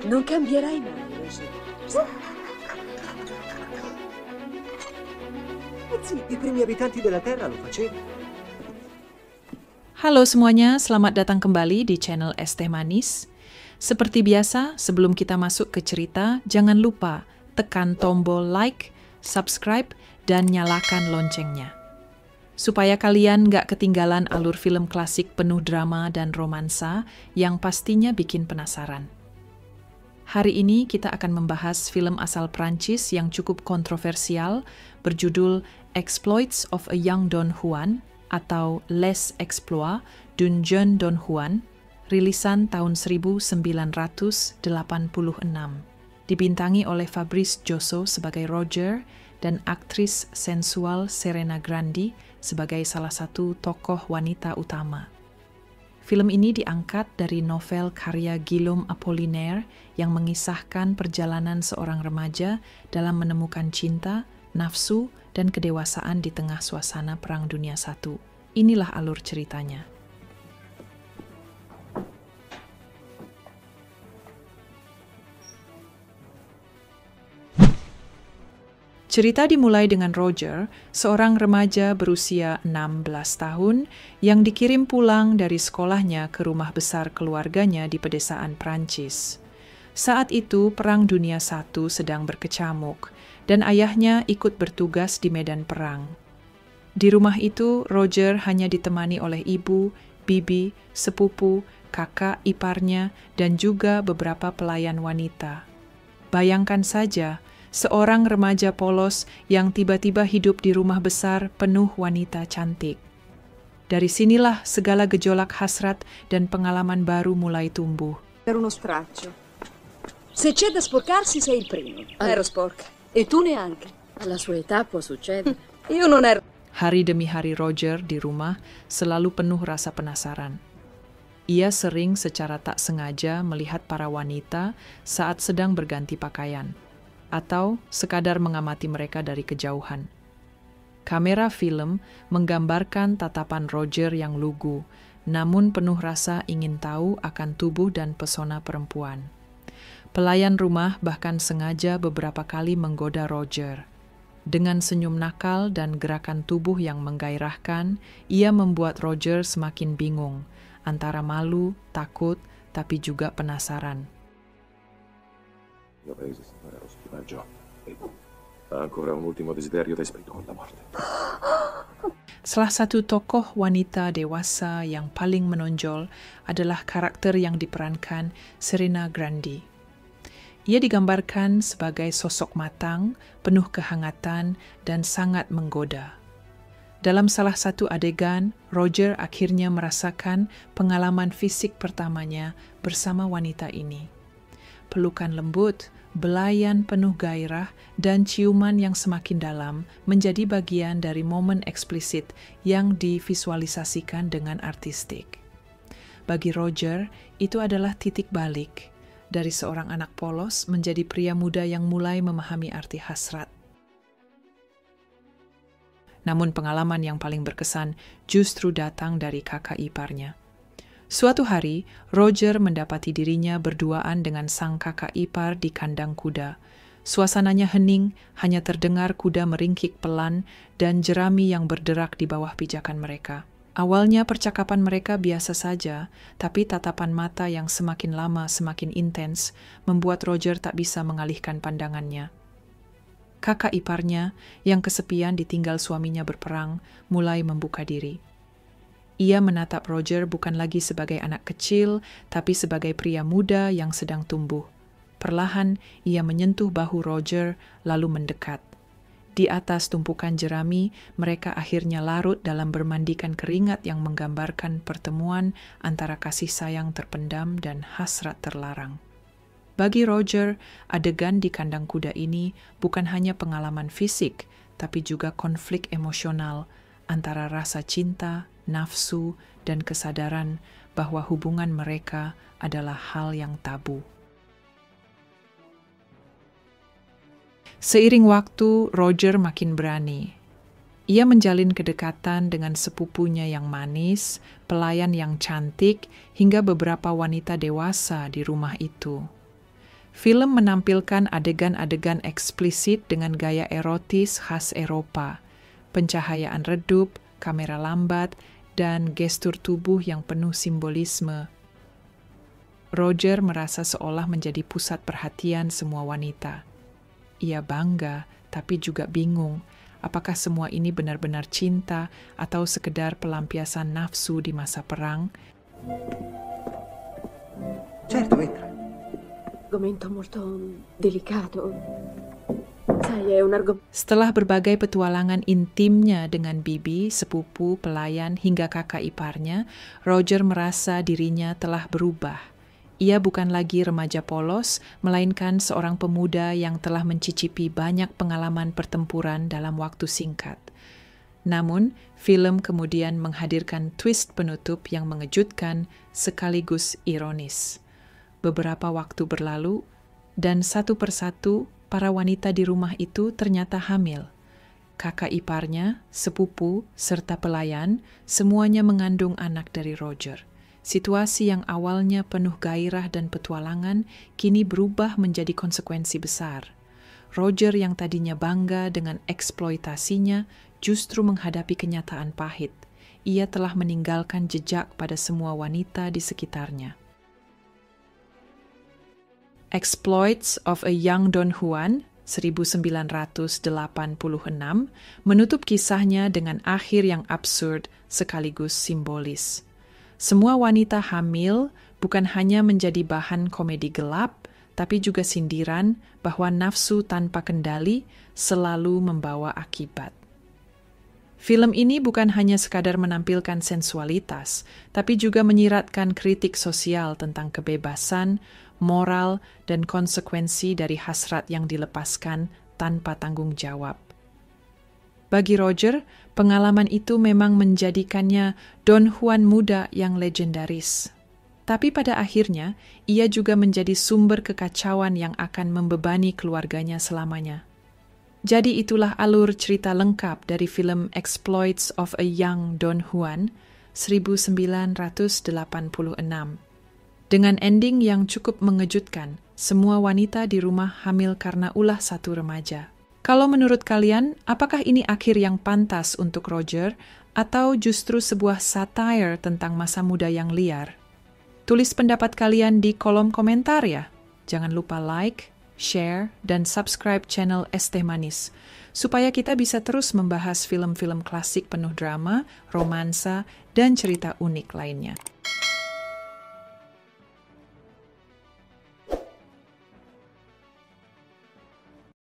Non cambierai mai, Roger. Sì, i primi abitanti della Terra lo facevano. Halo semuanya, selamat datang kembali di channel Es Teh Manis. Seperti biasa, sebelum kita masuk ke cerita, jangan lupa tekan tombol like, subscribe, dan nyalakan loncengnya. Supaya kalian gak ketinggalan alur film klasik penuh drama dan romansa yang pastinya bikin penasaran. Hari ini kita akan membahas film asal Prancis yang cukup kontroversial berjudul Exploits of a Young Don Juan atau Les Exploits d'un Jeune Don Juan, rilisan tahun 1986, dibintangi oleh Fabrice Josso sebagai Roger dan aktris sensual Serena Grandi sebagai salah satu tokoh wanita utama. Film ini diangkat dari novel karya Guillaume Apollinaire yang mengisahkan perjalanan seorang remaja dalam menemukan cinta, nafsu, dan kedewasaan di tengah suasana Perang Dunia I. Inilah alur ceritanya. Cerita dimulai dengan Roger, seorang remaja berusia 16 tahun yang dikirim pulang dari sekolahnya ke rumah besar keluarganya di pedesaan Prancis. Saat itu Perang Dunia I sedang berkecamuk dan ayahnya ikut bertugas di medan perang. Di rumah itu, Roger hanya ditemani oleh ibu, bibi, sepupu, kakak iparnya, dan juga beberapa pelayan wanita. Bayangkan saja, seorang remaja polos yang tiba-tiba hidup di rumah besar penuh wanita cantik. Dari sinilah segala gejolak hasrat dan pengalaman baru mulai tumbuh. Per uno straccio. Se c'è da sporcarsi sei il primo. Ero sporca. E tu neanche. Alla sua età può succedere. Io non ero... Hari demi hari Roger di rumah selalu penuh rasa penasaran. Ia sering secara tak sengaja melihat para wanita saat sedang berganti pakaian, atau sekadar mengamati mereka dari kejauhan. Kamera film menggambarkan tatapan Roger yang lugu, namun penuh rasa ingin tahu akan tubuh dan pesona perempuan. Pelayan rumah bahkan sengaja beberapa kali menggoda Roger. Dengan senyum nakal dan gerakan tubuh yang menggairahkan, ia membuat Roger semakin bingung, antara malu, takut, tapi juga penasaran. Io paese stare allo spionaggio e ha ancora un ultimo desiderio d'espirito con la morte. Salah satu tokoh wanita dewasa yang paling menonjol adalah karakter yang diperankan Serena Grandi. Ia digambarkan sebagai sosok matang, penuh kehangatan, dan sangat menggoda. Dalam salah satu adegan, Roger akhirnya merasakan pengalaman fisik pertamanya bersama wanita ini. Pelukan lembut, belayan penuh gairah, dan ciuman yang semakin dalam menjadi bagian dari momen eksplisit yang divisualisasikan dengan artistik. Bagi Roger, itu adalah titik balik dari seorang anak polos menjadi pria muda yang mulai memahami arti hasrat. Namun pengalaman yang paling berkesan justru datang dari kakak iparnya. Suatu hari, Roger mendapati dirinya berduaan dengan sang kakak ipar di kandang kuda. Suasananya hening, hanya terdengar kuda meringkik pelan dan jerami yang berderak di bawah pijakan mereka. Awalnya percakapan mereka biasa saja, tapi tatapan mata yang semakin lama semakin intens membuat Roger tak bisa mengalihkan pandangannya. Kakak iparnya, yang kesepian ditinggal suaminya berperang, mulai membuka diri. Ia menatap Roger bukan lagi sebagai anak kecil, tapi sebagai pria muda yang sedang tumbuh. Perlahan, ia menyentuh bahu Roger, lalu mendekat. Di atas tumpukan jerami, mereka akhirnya larut dalam bermandikan keringat yang menggambarkan pertemuan antara kasih sayang terpendam dan hasrat terlarang. Bagi Roger, adegan di kandang kuda ini bukan hanya pengalaman fisik, tapi juga konflik emosional antara rasa cinta, nafsu, dan kesadaran bahwa hubungan mereka adalah hal yang tabu. Seiring waktu, Roger makin berani. Ia menjalin kedekatan dengan sepupunya yang manis, pelayan yang cantik, hingga beberapa wanita dewasa di rumah itu. film menampilkan adegan-adegan eksplisit dengan gaya erotis khas Eropa, pencahayaan redup, kamera lambat, dan gestur tubuh yang penuh simbolisme. Roger merasa seolah menjadi pusat perhatian semua wanita. Ia bangga, tapi juga bingung. Apakah semua ini benar-benar cinta atau sekedar pelampiasan nafsu di masa perang? Certo, entra. Argomento molto delicato. Sai, è un argomento... Setelah berbagai petualangan intimnya dengan bibi, sepupu, pelayan, hingga kakak iparnya, Roger merasa dirinya telah berubah. Ia bukan lagi remaja polos, melainkan seorang pemuda yang telah mencicipi banyak pengalaman pertempuran dalam waktu singkat. Namun, film kemudian menghadirkan twist penutup yang mengejutkan sekaligus ironis. Beberapa waktu berlalu, dan satu persatu para wanita di rumah itu ternyata hamil. Kakak iparnya, sepupu, serta pelayan, semuanya mengandung anak dari Roger. Situasi yang awalnya penuh gairah dan petualangan, kini berubah menjadi konsekuensi besar. Roger yang tadinya bangga dengan eksploitasinya, justru menghadapi kenyataan pahit. Ia telah meninggalkan jejak pada semua wanita di sekitarnya. Exploits of a Young Don Juan, 1986, menutup kisahnya dengan akhir yang absurd sekaligus simbolis. Semua wanita hamil bukan hanya menjadi bahan komedi gelap, tapi juga sindiran bahwa nafsu tanpa kendali selalu membawa akibat. Film ini bukan hanya sekadar menampilkan sensualitas, tapi juga menyiratkan kritik sosial tentang kebebasan, moral, dan konsekuensi dari hasrat yang dilepaskan tanpa tanggung jawab. Bagi Roger, pengalaman itu memang menjadikannya Don Juan muda yang legendaris. Tapi pada akhirnya, ia juga menjadi sumber kekacauan yang akan membebani keluarganya selamanya. Jadi itulah alur cerita lengkap dari film Exploits of a Young Don Juan, 1986. Dengan ending yang cukup mengejutkan, semua wanita di rumah hamil karena ulah satu remaja. Kalau menurut kalian, apakah ini akhir yang pantas untuk Roger atau justru sebuah satire tentang masa muda yang liar? Tulis pendapat kalian di kolom komentar ya. Jangan lupa like, share, dan subscribe channel Es Teh Manis, supaya kita bisa terus membahas film-film klasik penuh drama, romansa, dan cerita unik lainnya.